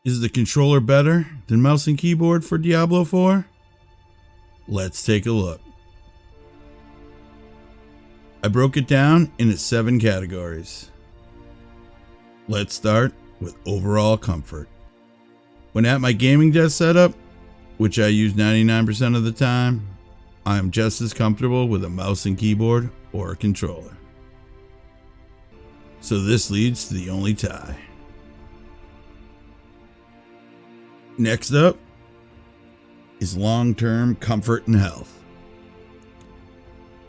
Is the controller better than mouse and keyboard for Diablo 4? Let's take a look. I broke it down into 7 categories. Let's start with overall comfort. When at my gaming desk setup, which I use 99% of the time, I am just as comfortable with a mouse and keyboard or a controller. So this leads to the only tie. Next up is long-term comfort and health.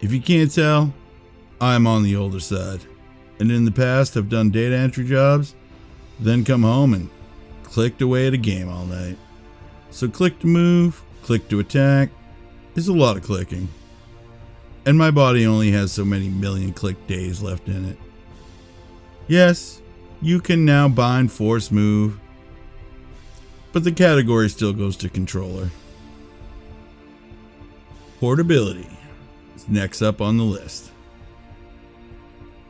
If you can't tell, I'm on the older side, and in the past have done data entry jobs, then come home and clicked away at a game all night. So click to move, click to attack, is a lot of clicking. And my body only has so many million click days left in it. Yes, you can now bind force move, but the category still goes to controller. Portability is next up on the list.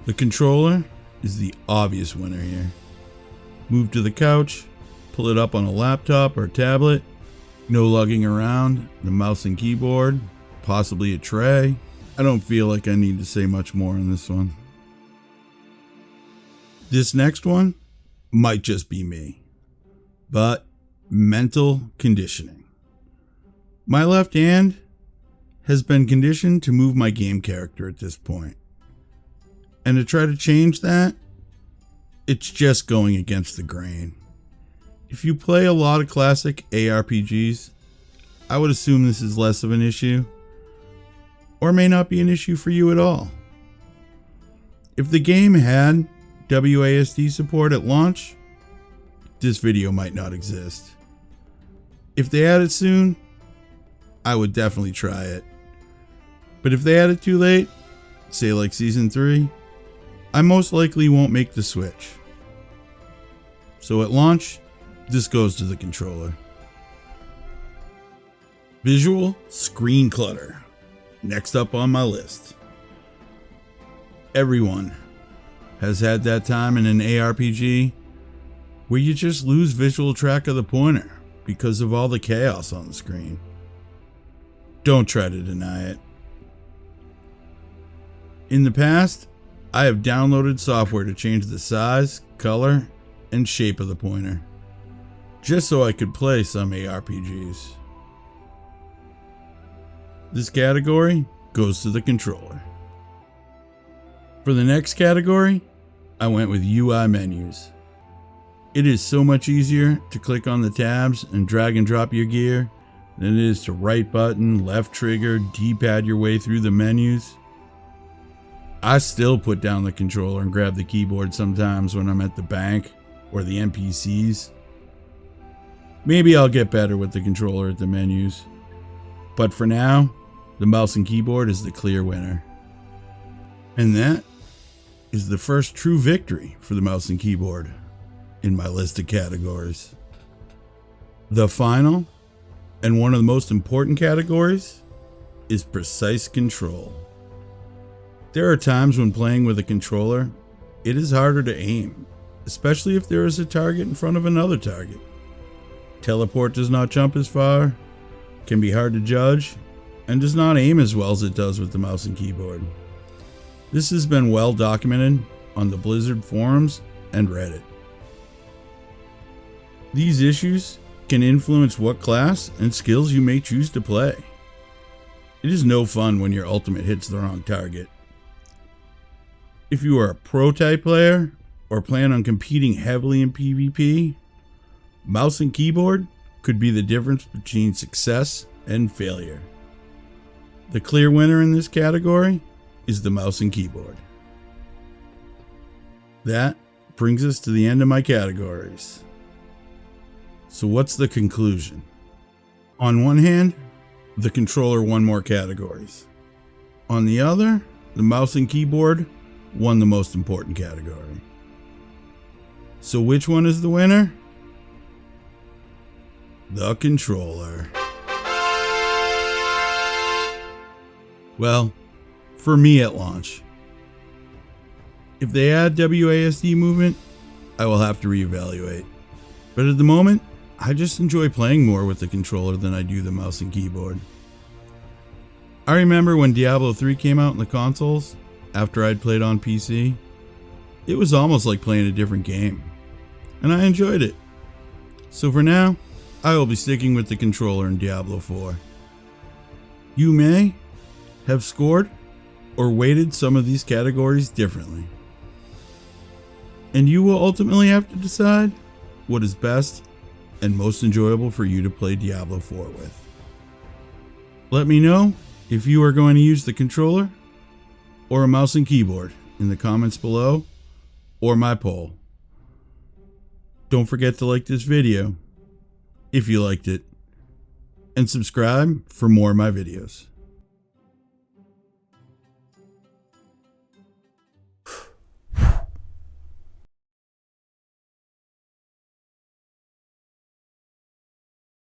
The controller is the obvious winner here. Move to the couch, pull it up on a laptop or tablet, no lugging around, the mouse and keyboard, possibly a tray. I don't feel like I need to say much more on this one. This next one might just be me, but mental conditioning. My left hand has been conditioned to move my game character at this point. And to try to change that, it's just going against the grain. If you play a lot of classic ARPGs, I would assume this is less of an issue, or may not be an issue for you at all. If the game had WASD support at launch, this video might not exist. If they add it soon, I would definitely try it. But if they add it too late, say like Season 3, I most likely won't make the switch. So at launch, this goes to the controller. Visual screen clutter. Next up on my list. Everyone has had that time in an ARPG where you just lose visual track of the pointer because of all the chaos on the screen. Don't try to deny it. In the past, I have downloaded software to change the size, color, and shape of the pointer, just so I could play some ARPGs. This category goes to the controller. For the next category, I went with UI menus. It is so much easier to click on the tabs and drag and drop your gear than it is to right button, left trigger, D-pad your way through the menus. I still put down the controller and grab the keyboard sometimes when I'm at the bank or the NPCs. Maybe I'll get better with the controller at the menus, but for now, the mouse and keyboard is the clear winner. And that is the first true victory for the mouse and keyboard in my list of categories. The final and one of the most important categories is precise control. There are times when playing with a controller, it is harder to aim, especially if there is a target in front of another target. Teleport does not jump as far, can be hard to judge, and does not aim as well as it does with the mouse and keyboard. This has been well documented on the Blizzard forums and Reddit. These issues can influence what class and skills you may choose to play. It is no fun when your ultimate hits the wrong target. If you are a pro type player or plan on competing heavily in PvP, mouse and keyboard could be the difference between success and failure. The clear winner in this category is the mouse and keyboard. That brings us to the end of my categories. So what's the conclusion? On one hand, the controller won more categories. On the other, the mouse and keyboard won the most important category. So which one is the winner? The controller. Well, for me at launch. If they add WASD movement, I will have to reevaluate. But at the moment, I just enjoy playing more with the controller than I do the mouse and keyboard. I remember when Diablo III came out in the consoles, after I'd played on PC, it was almost like playing a different game, and I enjoyed it. So for now, I will be sticking with the controller in Diablo IV. You may have scored or weighted some of these categories differently, and you will ultimately have to decide what is best and most enjoyable for you to play Diablo IV with. Let me know if you are going to use the controller or a mouse and keyboard in the comments below or my poll. Don't forget to like this video if you liked it, and subscribe for more of my videos.